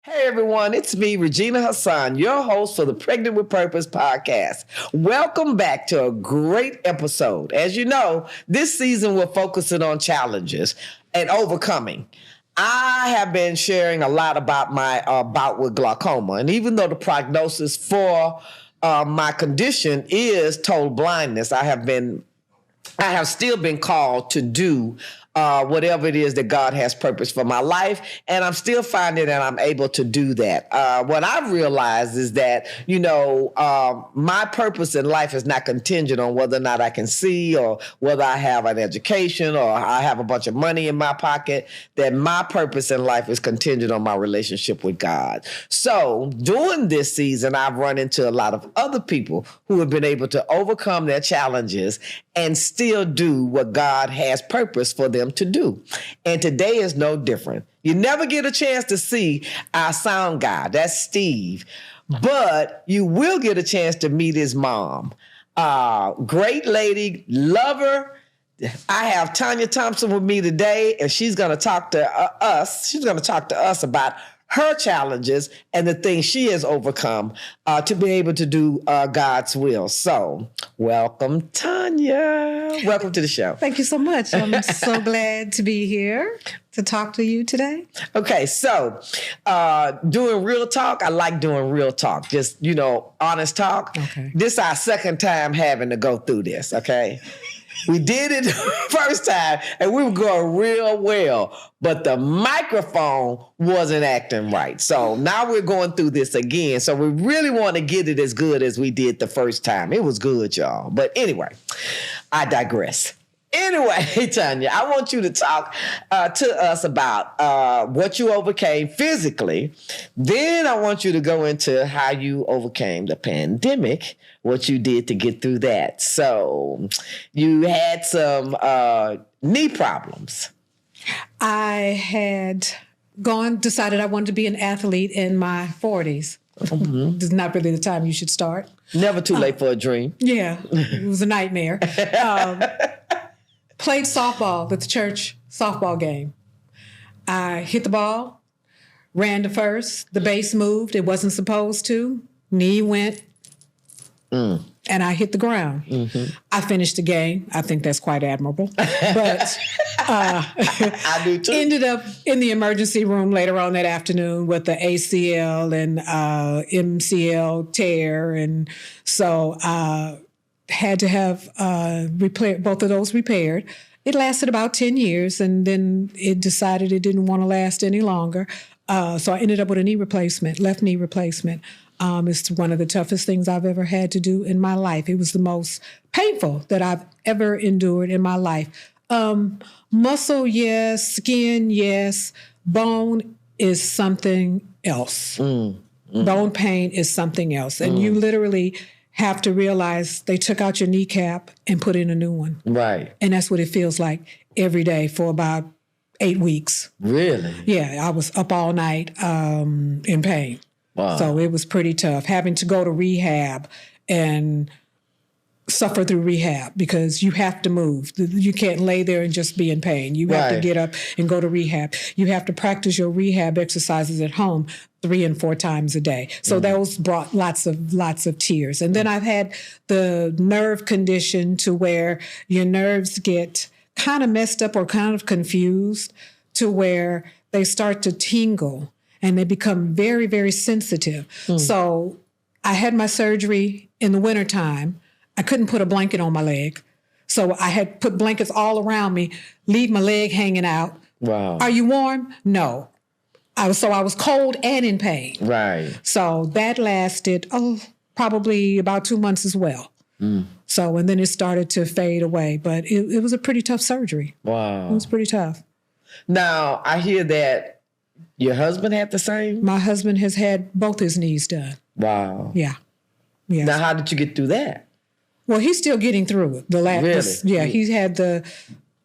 Hey everyone, it's me, Regina Hassan, your host for the Pregnant with Purpose podcast. Welcome back to a great episode. As you know, this season we're focusing on challenges and overcoming. I have been sharing a lot about my bout with glaucoma, and even though the prognosis for my condition is total blindness, I have still been called to do whatever it is that God has purpose for my life. And I'm still finding that I'm able to do that. What I've realized is that, my purpose in life is not contingent on whether or not I can see or whether I have an education or I have a bunch of money in my pocket, that my purpose in life is contingent on my relationship with God. So during this season, I've run into a lot of other people who have been able to overcome their challenges and still do what God has purpose for them to do. And today is no different. You never get a chance to see our sound guy, that's Steve, but you will get a chance to meet his mom. Great lady, love her. I have Tanya Thompson with me today, and she's going to talk to us. She's going to talk to us about her challenges and the things she has overcome to be able to do God's will. So welcome, Tanya. Welcome to the show. Thank you so much. I'm so glad to be here to talk to you today. Okay, so doing real talk, I like doing real talk. Just, honest talk. Okay. This is our second time having to go through this, okay? We did it the first time, and we were going real well, but the microphone wasn't acting right. So now we're going through this again. So we really want to get it as good as we did the first time. It was good, y'all. But anyway, I digress. Anyway, Tanya, I want you to talk to us about what you overcame physically. Then I want you to go into how you overcame the pandemic, what you did to get through that. So you had some knee problems. I had decided I wanted to be an athlete in my 40s. Mm-hmm. This is not really the time you should start. Never too late for a dream. Yeah, it was a nightmare. Played softball at the church softball game. I hit the ball, ran to first. The base moved. It wasn't supposed to. Knee went, and I hit the ground. Mm-hmm. I finished the game. I think that's quite admirable. But I do too. Ended up in the emergency room later on that afternoon with the ACL and MCL tear. And so had to have both of those repaired. It lasted about 10 years, and then it decided it didn't want to last any longer. So I ended up with a knee replacement, left knee replacement. It's one of the toughest things I've ever had to do in my life. It was the most painful that I've ever endured in my life. Muscle, yes. Skin, yes. Bone is something else. Bone pain is something else. And you literally have to realize they took out your kneecap and put in a new one. Right. And that's what it feels like every day for about 8 weeks. Really? Yeah, I was up all night in pain. Wow. So it was pretty tough having to go to rehab and suffer through rehab because you have to move. You can't lay there and just be in pain. You have to get up and go to rehab. You have to practice your rehab exercises at home 3 and 4 times a day. So those brought lots of tears. And then I've had the nerve condition to where your nerves get kind of messed up or kind of confused to where they start to tingle and they become very, very sensitive. So I had my surgery in the wintertime. I couldn't put a blanket on my leg. So I had put blankets all around me, leave my leg hanging out. Wow. Are you warm? No. I was cold and in pain. Right. So that lasted, probably about 2 months as well. So, and then it started to fade away. But it was a pretty tough surgery. Wow. It was pretty tough. Now, I hear that your husband had the same? My husband has had both his knees done. Wow. Yeah. Yes. Now, how did you get through that? Well, he's still getting through it. He's had the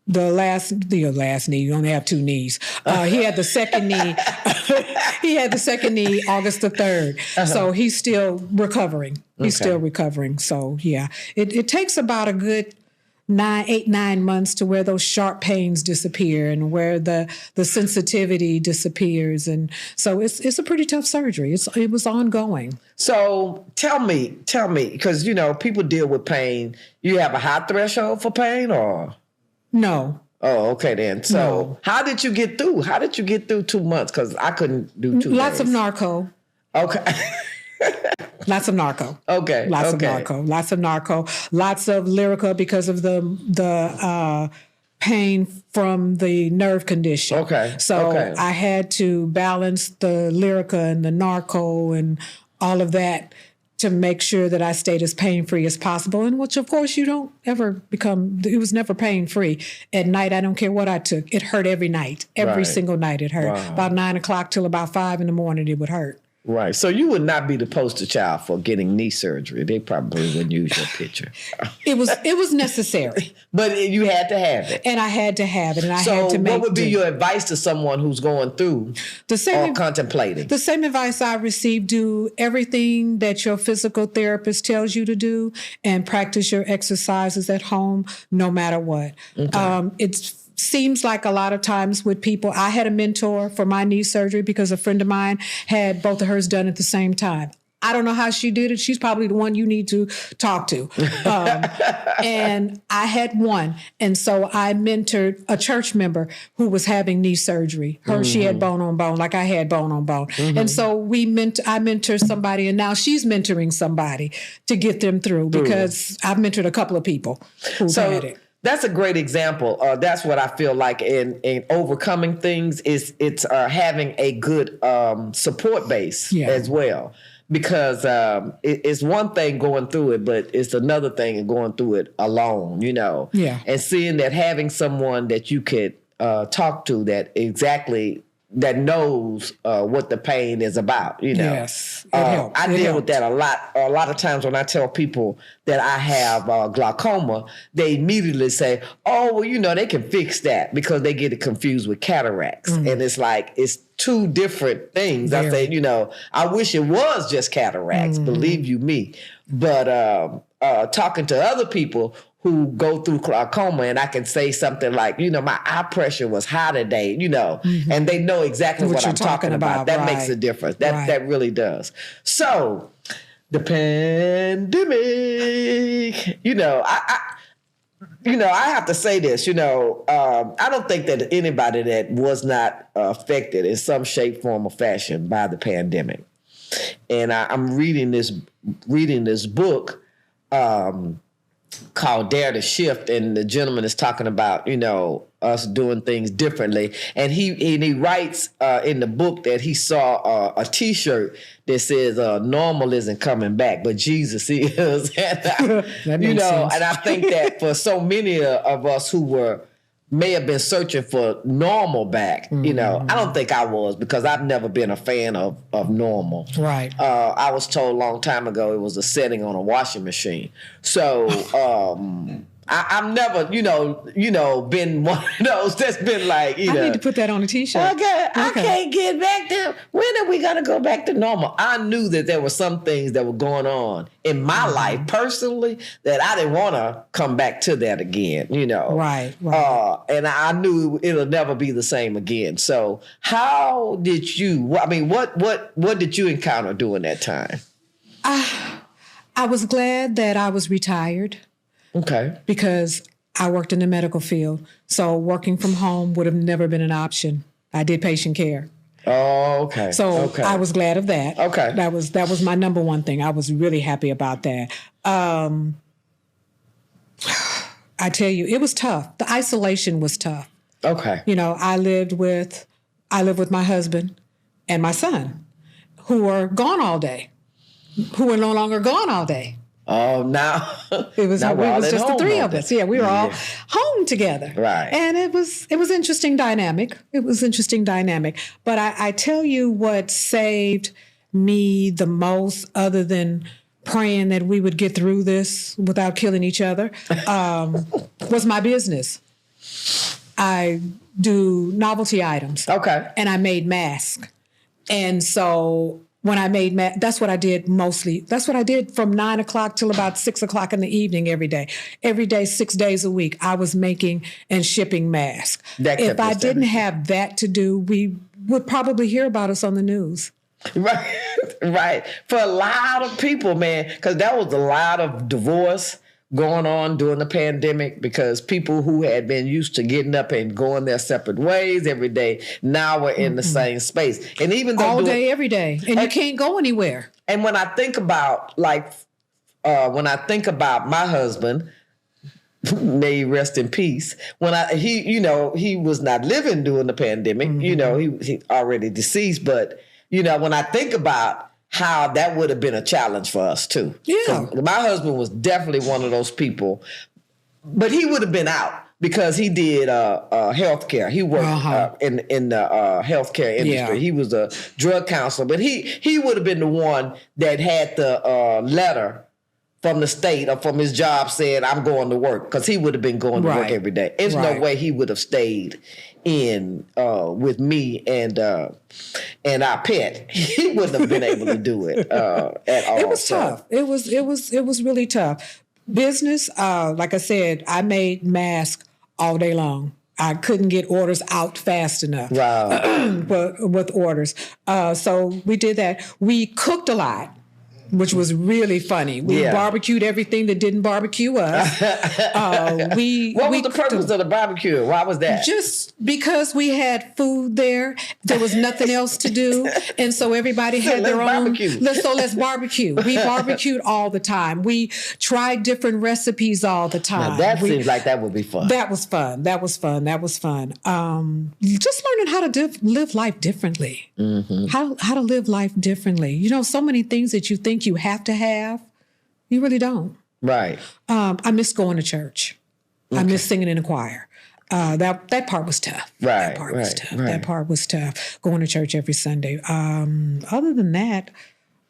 last knee. You only have 2 knees. He had the second knee. He had the second knee August the 3rd. So he's still recovering. He's still recovering. So yeah, it takes about a good 8, 9 months to where those sharp pains disappear and where the sensitivity disappears. And so it's a pretty tough surgery. It was ongoing. So tell me, because, people deal with pain. You have a high threshold for pain or? No. Oh, okay then. So No. How did you get through? How did you get through 2 months? Because I couldn't do 2 Lots days. of narco. Okay. Lots of narco. Okay. Lots okay. of narco. Lots of Lyrica because of the pain from the nerve condition. Okay. So okay. I had to balance the Lyrica and the narco and all of that to make sure that I stayed as pain-free as possible, and which, of course, you don't ever become, it was never pain-free. At night, I don't care what I took. It hurt every night. Every single night it hurt. Wow. About 9 o'clock till about 5 in the morning, it would hurt. Right. So you would not be the poster child for getting knee surgery. They probably wouldn't use your picture. It was necessary. But you had to have it. And I had to have it, and I So had to make what would be do. your advice to someone who's going through or contemplating? The same advice I received: do everything that your physical therapist tells you to do and practice your exercises at home no matter what. Okay. It seems like a lot of times with people, I had a mentor for my knee surgery because a friend of mine had both of hers done at the same time. I don't know how she did it. She's probably the one you need to talk to. And I had one. And so I mentored a church member who was having knee surgery. She had bone on bone, like I had bone on bone. And so I mentored somebody, and now she's mentoring somebody to get them through, because I've mentored a couple of people who've had it. That's a great example. That's what I feel like in overcoming things it's having a good support base as well. Because it's one thing going through it, but it's another thing going through it alone, Yeah. And seeing that having someone that you could talk to that knows what the pain is about, Yes, it helped. I deal with that a lot. A lot of times when I tell people that I have glaucoma, they immediately say, "Oh, well, they can fix that," because they get it confused with cataracts, and it's like it's two different things. I say, I wish it was just cataracts. Believe you me, but talking to other people who go through glaucoma, and I can say something like, my eye pressure was high today, and they know exactly what I'm talking about. That makes a difference. That really does. So the pandemic, I have to say this, I don't think that anybody that was not affected in some shape, form, or fashion by the pandemic. And I'm reading this book, called Dare to Shift, and the gentleman is talking about us doing things differently, and he writes in the book that he saw a T-shirt that says normal isn't coming back, but Jesus is. And That makes sense. And I think that for so many of us who may have been searching for normal back, I don't think I was, because I've never been a fan of normal. Right. I was told a long time ago it was a setting on a washing machine. So I've never, been one of those that's been like, I need to put that on a T-shirt. Okay, I can't get back to, when are we going to go back to normal? I knew that there were some things that were going on in my life personally that I didn't want to come back to that again, Right. And I knew it'll never be the same again. So how did you, what did you encounter during that time? I was glad that I was retired. Okay. Because I worked in the medical field. So working from home would have never been an option. I did patient care. Oh, okay. So I was glad of that. Okay. That was my number one thing. I was really happy about that. I tell you, it was tough. The isolation was tough. Okay. I lived with my husband and my son, who were gone all day, who were no longer gone all day. Oh, now it was just the three of us. Yeah, we were all home together. Right. And it was interesting dynamic. But I tell you what saved me the most, other than praying that we would get through this without killing each other, was my business. I do novelty items. Okay. And I made masks. And so when I made masks. That's what I did mostly. That's what I did from 9 o'clock till about 6 o'clock in the evening every day. Every day, 6 days a week, I was making and shipping masks. If I didn't have that to do, we would probably hear about us on the news. Right, right. For a lot of people, man, because that was a lot of divorce going on during the pandemic, because people who had been used to getting up and going their separate ways every day now were in the same space. And even though all day, every day, and you can't go anywhere. And when I think about my husband, may he rest in peace. He was not living during the pandemic. He already deceased, but when I think about how that would have been a challenge for us too. Yeah. My husband was definitely one of those people, but he would have been out because he did healthcare. He worked in the healthcare industry. Yeah. He was a drug counselor, but he would have been the one that had the letter from the state or from his job saying, I'm going to work, because he would have been going to work every day. There's no way he would have stayed in with me and our pet. He wouldn't have been able to do it at all. It was tough. It was really tough. Business, like I said, I made masks all day long. I couldn't get orders out fast enough. Wow. with orders. So we did that. We cooked a lot, which was really funny. We barbecued everything that didn't barbecue us. What was the purpose of the barbecue? Why was that? Just because we had food there. There was nothing else to do. And so everybody had their own. Let's barbecue. We barbecued all the time. We tried different recipes all the time. Now seems like that would be fun. That was fun. Just learning how to live life differently. Mm-hmm. How to live life differently. So many things that you think you have to have, you really don't. Right. I miss going to church. Okay. I miss singing in the choir. That part was tough. Right. That part was tough. Going to church every Sunday. Other than that,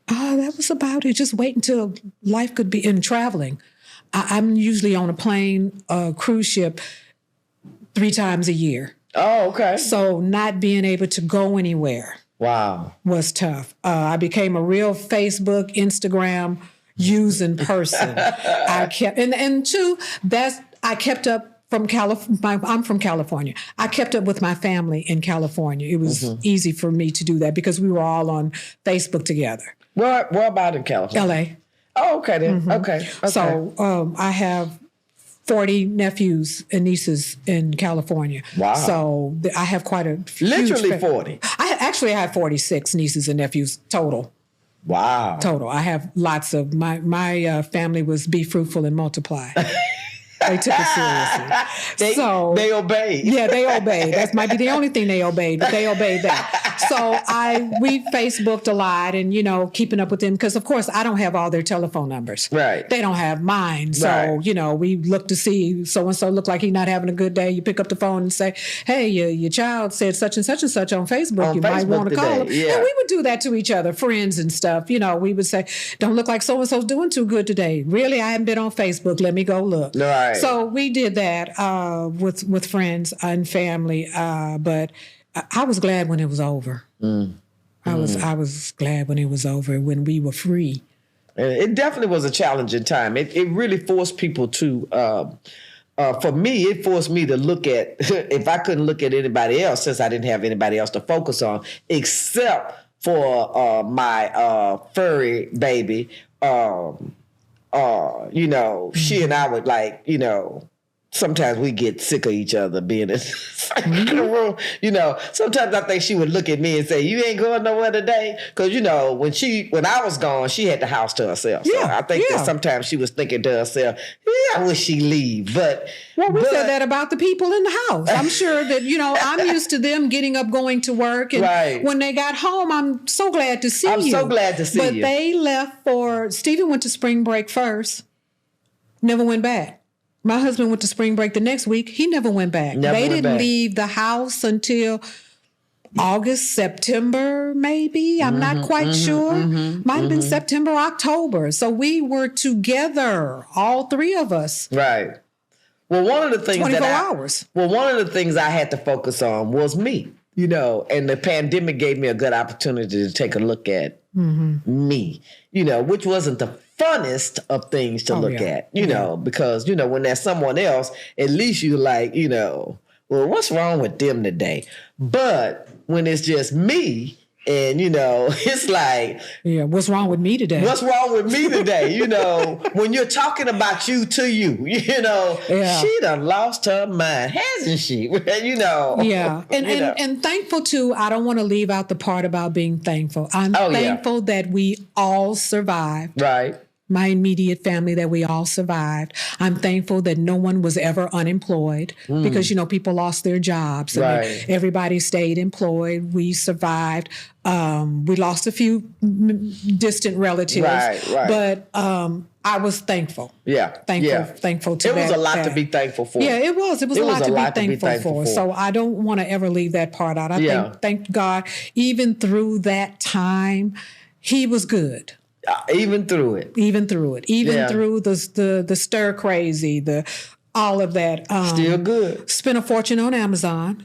that was about it. Just wait until life could be in traveling. I'm usually on a plane, cruise ship 3 times a year. Oh, okay. So not being able to go anywhere. Wow. Was tough. I became a real Facebook, Instagram using person. I kept, and two, I kept up from California. I'm from California. I kept up with my family in California. It was easy for me to do that because we were all on Facebook together. Where about in California? LA. Oh, okay then. Mm-hmm. Okay. So I have 40 nephews and nieces in California. Wow. So I have quite a literally 40. I have 46 nieces and nephews total. Wow. Total. I have lots of my family was be fruitful and multiply. They took it seriously. They obeyed. Yeah, they obeyed. That might be the only thing they obeyed, but they obeyed that. So we Facebooked a lot and, keeping up with them. Because, of course, I don't have all their telephone numbers. Right. They don't have mine. So, we look to see so-and-so look like he's not having a good day. You pick up the phone and say, hey, your child said such and such on Facebook. Might want to call him. Yeah. And we would do that to each other, friends and stuff. We would say, don't look like so-and-so's doing too good today. Really, I haven't been on Facebook. Let me go look. Right. So we did that with friends and family, but I was glad when it was over. I was glad when it was over, when we were free. It definitely was a challenging time. It really forced people to, for me, it forced me to look at, if I couldn't look at anybody else, since I didn't have anybody else to focus on, except for my furry baby, she and I would sometimes we get sick of each other being in the room. Sometimes I think she would look at me and say, you ain't going nowhere today? Because, when I was gone, she had the house to herself. So I think that sometimes she was thinking to herself, I wish she'd leave. But we said that about the people in the house. I'm sure that, I'm used to them getting up, going to work. And when they got home, I'm so glad to see you. I'm so glad to see you. But they left Stephen went to spring break first, never went back. My husband went to spring break the next week. He never went back. They didn't leave the house until August, September, maybe. I'm not quite sure. Might have been September, October. So we were together, all 3 of us. Right. Well, one of the things 24 hours. Well, one of the things I had to focus on was me. and the pandemic gave me a good opportunity to take a look at me, which wasn't the funnest of things to look at, because, when there's someone else, at least you like, well, what's wrong with them today? But when it's just me, and, it's like... Yeah, what's wrong with me today? What's wrong with me today? When you're talking about you to you, she done lost her mind, hasn't she? Yeah, and thankful too, I don't want to leave out the part about being thankful. I'm thankful that we all survived. Right. My immediate family, that we all survived. I'm thankful that no one was ever unemployed because, people lost their jobs. And everybody stayed employed. We survived. We lost a few distant relatives. Right. But I was thankful. Yeah. Thankful to that. It was a lot to be thankful for. Yeah, it was. It was a lot to be thankful for. So I don't want to ever leave that part out. I thank God, even through that time, He was good. Even through it. Even through the stir crazy, all of that. Still good. Spent a fortune on Amazon.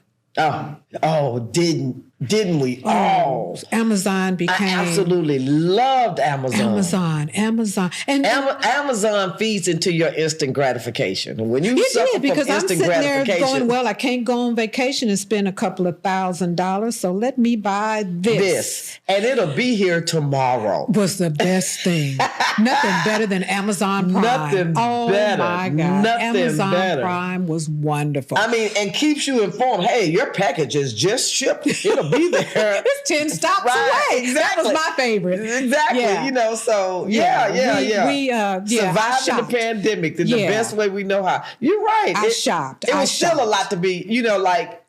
Didn't we? Amazon became... I absolutely loved Amazon. And Amazon feeds into your instant gratification. When you did, because I'm sitting there going, well, I can't go on vacation and spend a couple of $1,000, so let me buy this. And it'll be here tomorrow. Was the best thing. Nothing better than Amazon Prime. Nothing better. Oh, my God. Amazon Prime was wonderful. I mean, and keeps you informed. Hey, your package is just shipped. It'll be there. It's 10 stops away. Exactly. That was my favorite. Exactly. Yeah. So we surviving the pandemic in the best way we know how. You're right. I shopped. It was still a lot to be,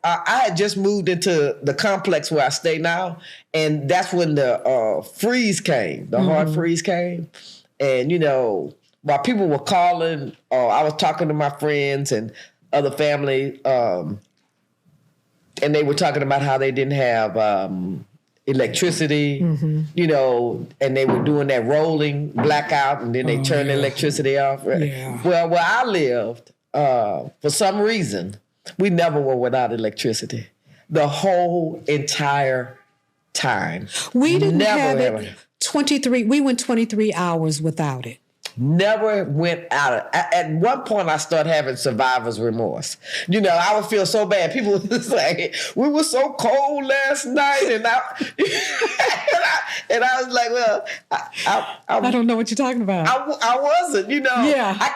I had just moved into the complex where I stay now, and that's when the freeze came, the hard freeze came. And, while people were calling, I was talking to my friends and other family, and they were talking about how they didn't have electricity, and they were doing that rolling blackout, and then they turned the electricity off. Yeah. Well, where I lived, for some reason, we never were without electricity. The whole entire time. We didn't have it 23. We went 23 hours without it. Never went out of. At one point, I started having survivor's remorse. I would feel so bad. People would just like, we were so cold last night, and I was like, well, I don't know what you're talking about. I wasn't, Yeah. I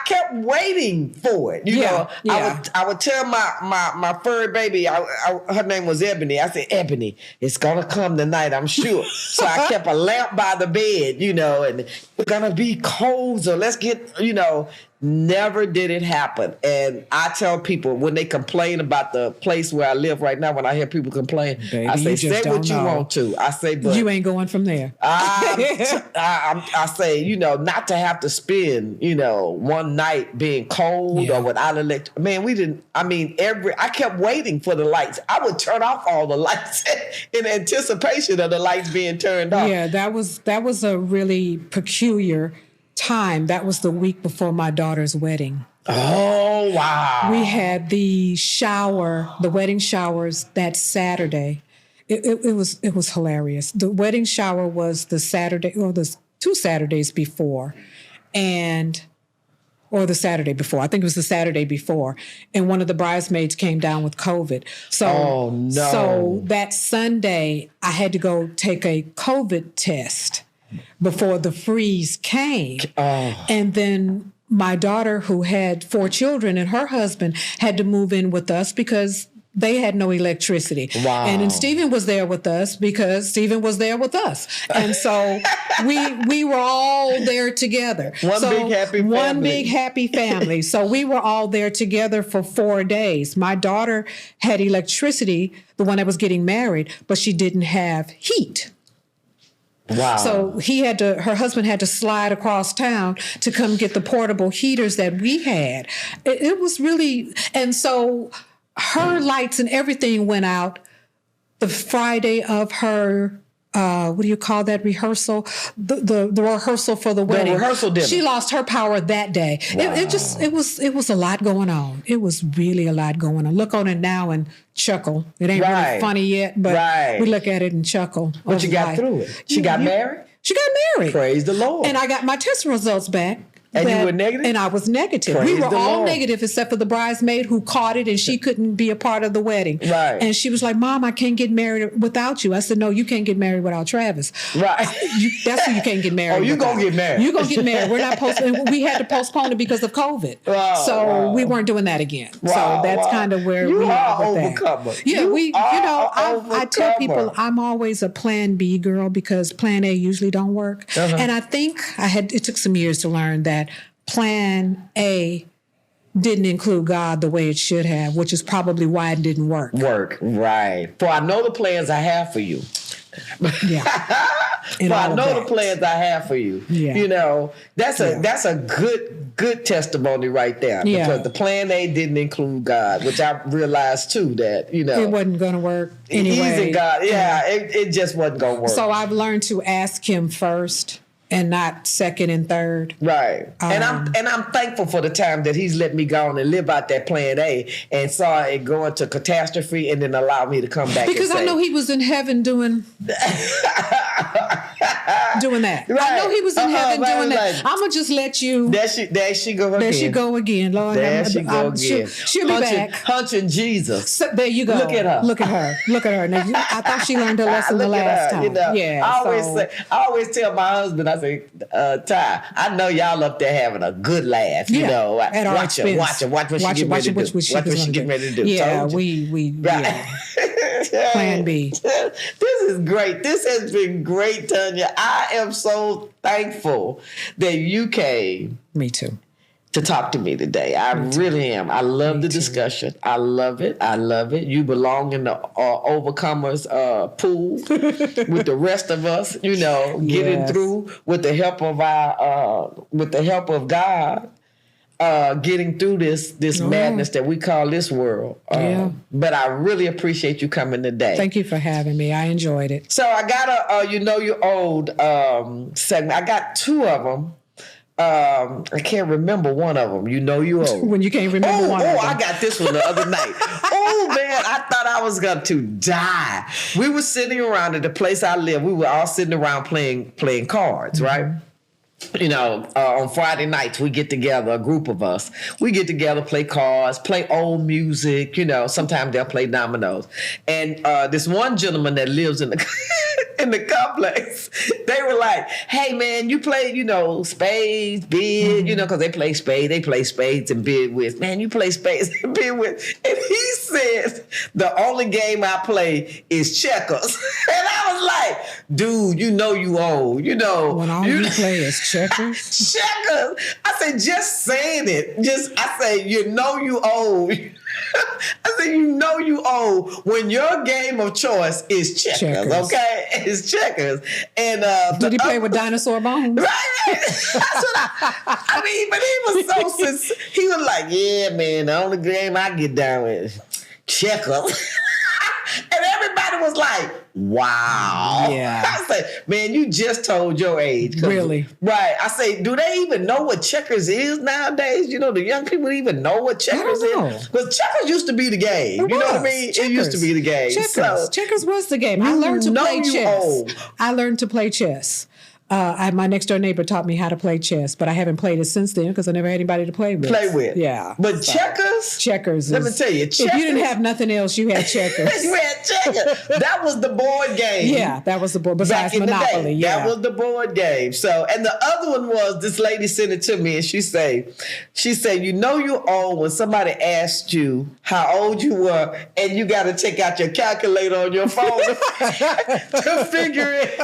kept waiting for it. I would tell my furry baby, her name was Ebony. I said, Ebony, it's gonna come tonight, I'm sure. So I kept a lamp by the bed, and it's gonna be cold, so let's get, never did it happen. And I tell people when they complain about the place where I live right now, when I hear people complain, baby, I say what you want to. I say, but you ain't going from there. I say, not to have to spend, one night being cold or without electric. Man, we didn't. I mean, I kept waiting for the lights. I would turn off all the lights in anticipation of the lights being turned off. Yeah, that was a really peculiar time. That was the week before my daughter's wedding. Oh, wow. We had the wedding showers that Saturday. It was hilarious. The wedding shower was the Saturday, or the 2 Saturdays before, or the Saturday before. I think it was the Saturday before. And one of the bridesmaids came down with COVID. So that Sunday, I had to go take a COVID test before the freeze came. And then my daughter, who had 4 children, and her husband had to move in with us because they had no electricity. Wow. And then Stephen was there with us because Stephen was there with us. And so we were all there together. One big happy family. So we were all there together for 4 days. My daughter had electricity, the one that was getting married, but she didn't have heat. Wow. So her husband had to slide across town to come get the portable heaters that we had. It was really, and so her lights and everything went out the Friday of her what do you call that rehearsal? The rehearsal for the wedding. The rehearsal dinner. She lost her power that day. Wow. It was a lot going on. It was really a lot going on. Look on it now and chuckle. It ain't really funny yet, but we look at it and chuckle. But you got through it. She got married? She got married. Praise the Lord. And I got my test results back. And you were negative? And I was negative. Praise we were the all Lord. negative except for the bridesmaid who caught it and she couldn't be a part of the wedding. Right. And she was like, Mom, I can't get married without you. I said, no, you can't get married without Travis. Right. That's who you can't get married. Oh, you going to get married. You're going to get married. We're not we had to postpone it because of COVID. Wow, we weren't doing that again. Wow, so that's kind of where we are with overcomer. that. Yeah, I tell people I'm always a plan B girl because plan A usually don't work. Uh-huh. And I think it took some years to learn that plan A didn't include God the way it should have, which is probably why it didn't work. Right. For I know the plans I have for you. Yeah. For I know the plans I have for you. Yeah. You know, that's a good testimony right there. Yeah. Because the plan A didn't include God, which I realized too that, you know. It wasn't going to work anyway. Easy God. Yeah, it just wasn't going to work. So I've learned to ask him first and not second and third. Right. And I'm thankful for the time that he's let me go on and live out that plan A and saw it go into catastrophe and then allow me to come back. Because I know he was in heaven doing that. Right. I know he was in heaven doing that. Like, I'm going to just let you. There she go again. There she go again. Lord, there she go again. She'll be back. Hunching Jesus. So, there you go. Look at her. Look at her. Look at her. Now, I thought she learned her lesson the last time. You know, yeah. I always tell my husband, I say, Ty, I know y'all up there having a good laugh. You know, at our expense. Watch what she getting ready to do. Watch what she getting ready to do. Yeah, we right. Yeah. Plan B. This is great. This has been great, Tanya. I am so thankful that you came. Me too. To talk to me today. I really am. I love the discussion. I love it. You belong in the overcomers pool with the rest of us, you know, getting through with the help of God, getting through this madness that we call this world. But I really appreciate you coming today. Thank you for having me. I enjoyed it. So I got a You Know You're Old segment. I got two of them. I can't remember one of them. You know you old. When you can't remember one of them. I got this one the other night. Oh, man, I thought I was going to die. We were sitting around at the place I live. We were all sitting around playing cards, right? You know, on Friday nights, we get together, a group of us. We get together, play cards, play old music. You know, sometimes they'll play dominoes. And this one gentleman that lives in the in the complex, they were like, hey, man, you play, you know, spades, bid, you know, because they play spades and bid with. Man, you play spades and bid with. And he says, the only game I play is checkers. And I was like, dude, you know you old. You know. When all you play is checkers? Checkers. I said, just saying it. I say, you know you old. I said, you know you old when your game of choice is checkers. Okay? It's checkers. And did he play with dinosaur bones? Right. That's what I mean, but he was so sincere. He was like, yeah, man, the only game I get down with checkers. And everybody was like, wow. Yeah. I said, man, you just told your age. Really? Right. I say, do they even know what checkers is nowadays? You know, the young people even know what checkers is? Because checkers used to be the game. You know what I mean? Checkers. It used to be the game. Checkers was the game. I learned to play chess. I learned to play chess. My next door neighbor taught me how to play chess, but I haven't played it since then because I never had anybody to play with. Yeah. But checkers? Checkers. Let me tell you, checkers. If you didn't have nothing else, you had checkers. You had checkers. That was the board game. Yeah, that was the board. Besides Monopoly. Yeah. That was the board game. So, and the other one was, this lady sent it to me and she said, you know you're old when somebody asked you how old you were and you got to take out your calculator on your phone to figure it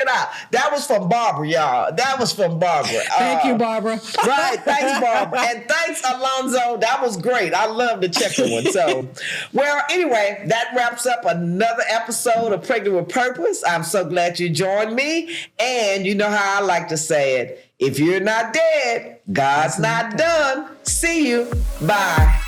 out. That was from Barbara, y'all. That was from Barbara. Thank you, Barbara. Right. Thanks, Barbara. And thanks, Alonzo. That was great. I love the checker one. So, well, anyway, that wraps up another episode of Pregnant with Purpose. I'm so glad you joined me. And you know how I like to say it. If you're not dead, God's not done. See you. Bye.